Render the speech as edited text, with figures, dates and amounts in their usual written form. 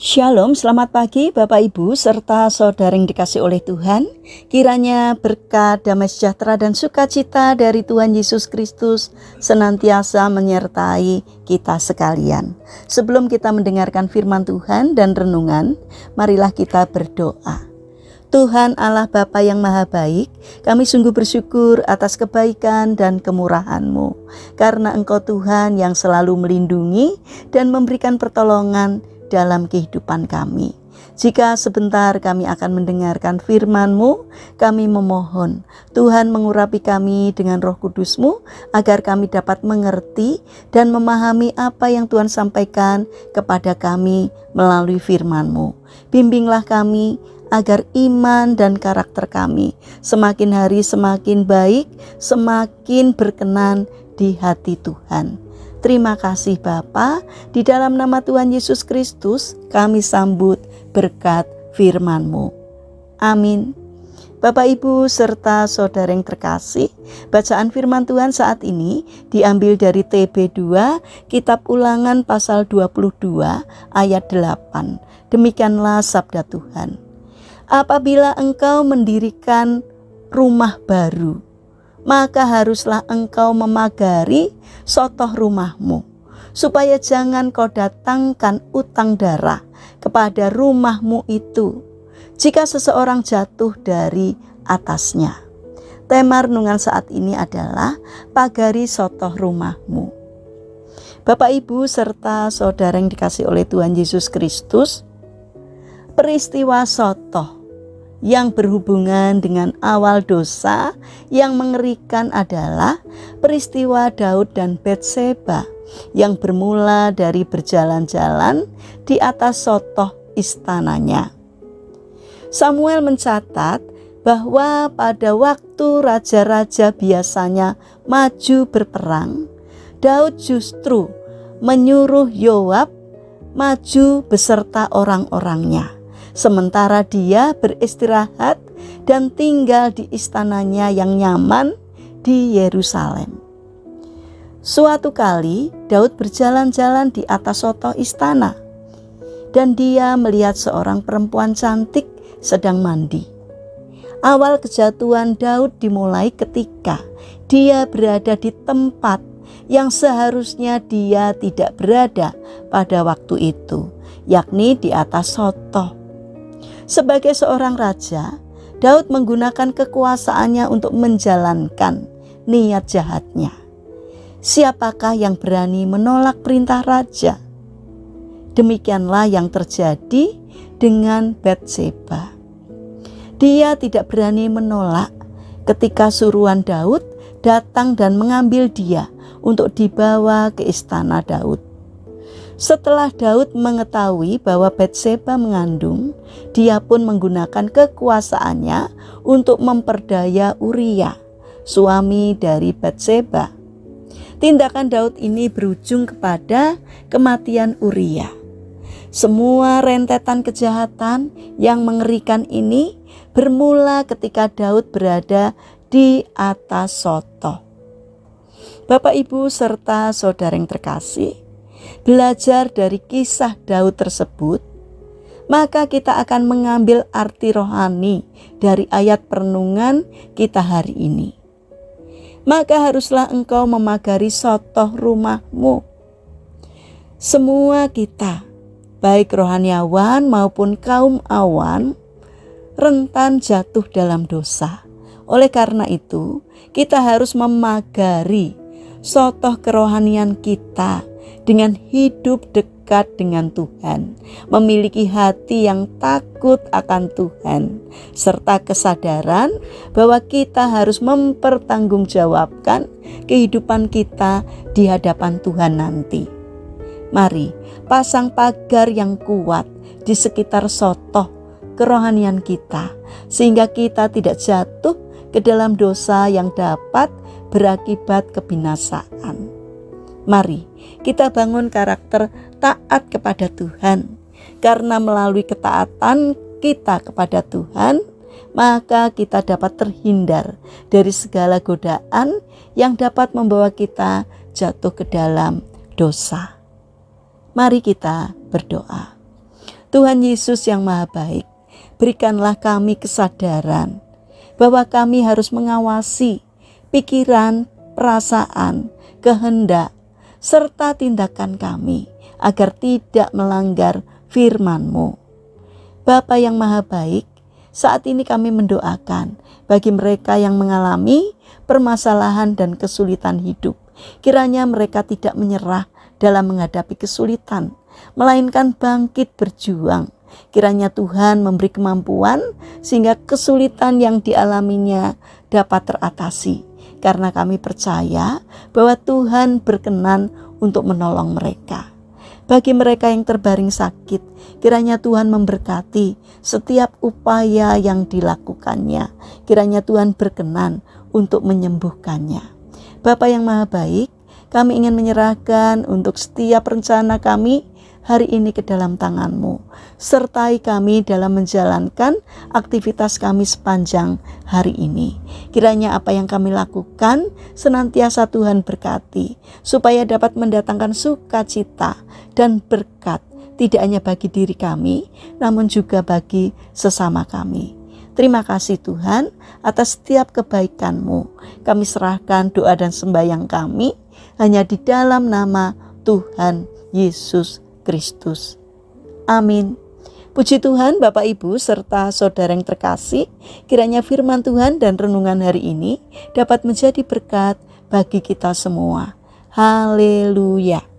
Shalom, selamat pagi Bapak Ibu serta saudara yang dikasih oleh Tuhan. Kiranya berkat, damai sejahtera dan sukacita dari Tuhan Yesus Kristus senantiasa menyertai kita sekalian. Sebelum kita mendengarkan firman Tuhan dan renungan, marilah kita berdoa. Tuhan Allah Bapa yang Maha Baik, kami sungguh bersyukur atas kebaikan dan kemurahan-Mu. Karena Engkau Tuhan yang selalu melindungi dan memberikan pertolongan dalam kehidupan kami. Jika sebentar kami akan mendengarkan firman-Mu, kami memohon Tuhan mengurapi kami dengan Roh Kudus-Mu agar kami dapat mengerti dan memahami apa yang Tuhan sampaikan kepada kami melalui firman-Mu. Bimbinglah kami agar iman dan karakter kami semakin hari semakin baik, semakin berkenan di hati Tuhan. Terima kasih Bapa, di dalam nama Tuhan Yesus Kristus kami sambut berkat firman-Mu. Amin. Bapak Ibu serta saudara yang terkasih, bacaan firman Tuhan saat ini diambil dari TB2, Kitab Ulangan pasal 22 ayat 8. Demikianlah sabda Tuhan. Apabila engkau mendirikan rumah baru, maka haruslah engkau memagari sotoh rumahmu, supaya jangan kau datangkan utang darah kepada rumahmu itu, jika seseorang jatuh dari atasnya. Tema renungan saat ini adalah pagari sotoh rumahmu. Bapak Ibu serta saudara yang dikasih oleh Tuhan Yesus Kristus, peristiwa sotoh yang berhubungan dengan awal dosa yang mengerikan adalah peristiwa Daud dan Batseba yang bermula dari berjalan-jalan di atas sotoh istananya. Samuel mencatat bahwa pada waktu raja-raja biasanya maju berperang, Daud justru menyuruh Yoab maju beserta orang-orangnya, sementara dia beristirahat dan tinggal di istananya yang nyaman di Yerusalem. Suatu kali Daud berjalan-jalan di atas sotoh istana dan dia melihat seorang perempuan cantik sedang mandi. Awal kejatuhan Daud dimulai ketika dia berada di tempat yang seharusnya dia tidak berada pada waktu itu, yakni di atas sotoh. Sebagai seorang raja, Daud menggunakan kekuasaannya untuk menjalankan niat jahatnya. Siapakah yang berani menolak perintah raja? Demikianlah yang terjadi dengan Batseba. Dia tidak berani menolak ketika suruhan Daud datang dan mengambil dia untuk dibawa ke istana Daud. Setelah Daud mengetahui bahwa Batseba mengandung, dia pun menggunakan kekuasaannya untuk memperdaya Uria, suami dari Batseba. Tindakan Daud ini berujung kepada kematian Uria. Semua rentetan kejahatan yang mengerikan ini bermula ketika Daud berada di atas sotoh. Bapak Ibu serta saudara yang terkasih, belajar dari kisah Daud tersebut, maka kita akan mengambil arti rohani dari ayat perenungan kita hari ini. Maka haruslah engkau memagari sotoh rumahmu. Semua kita, baik rohaniawan maupun kaum awan, rentan jatuh dalam dosa. Oleh karena itu, kita harus memagari sotoh kerohanian kita dengan hidup dekat dengan Tuhan, memiliki hati yang takut akan Tuhan, serta kesadaran bahwa kita harus mempertanggungjawabkan kehidupan kita di hadapan Tuhan nanti. Mari pasang pagar yang kuat di sekitar sotoh kerohanian kita, sehingga kita tidak jatuh ke dalam dosa yang dapat berakibat kebinasaan. Mari kita bangun karakter taat kepada Tuhan, karena melalui ketaatan kita kepada Tuhan, maka kita dapat terhindar dari segala godaan yang dapat membawa kita jatuh ke dalam dosa. Mari kita berdoa. Tuhan Yesus yang Maha Baik, berikanlah kami kesadaran bahwa kami harus mengawasi pikiran, perasaan, kehendak, serta tindakan kami agar tidak melanggar firman-Mu. Bapa yang Maha Baik, saat ini kami mendoakan bagi mereka yang mengalami permasalahan dan kesulitan hidup. Kiranya mereka tidak menyerah dalam menghadapi kesulitan, melainkan bangkit berjuang. Kiranya Tuhan memberi kemampuan sehingga kesulitan yang dialaminya dapat teratasi. Karena kami percaya bahwa Tuhan berkenan untuk menolong mereka. Bagi mereka yang terbaring sakit, kiranya Tuhan memberkati setiap upaya yang dilakukannya. Kiranya Tuhan berkenan untuk menyembuhkannya. Bapa yang Maha Baik, kami ingin menyerahkan untuk setiap rencana kami hari ini ke dalam tangan-Mu. Sertai kami dalam menjalankan aktivitas kami sepanjang hari ini. Kiranya apa yang kami lakukan senantiasa Tuhan berkati, supaya dapat mendatangkan sukacita dan berkat, tidak hanya bagi diri kami, namun juga bagi sesama kami. Terima kasih Tuhan atas setiap kebaikan-Mu. Kami serahkan doa dan sembahyang kami hanya di dalam nama Tuhan Yesus Kristus. Amin. Puji Tuhan, Bapak Ibu serta saudara yang terkasih, kiranya firman Tuhan dan renungan hari ini dapat menjadi berkat bagi kita semua. Haleluya.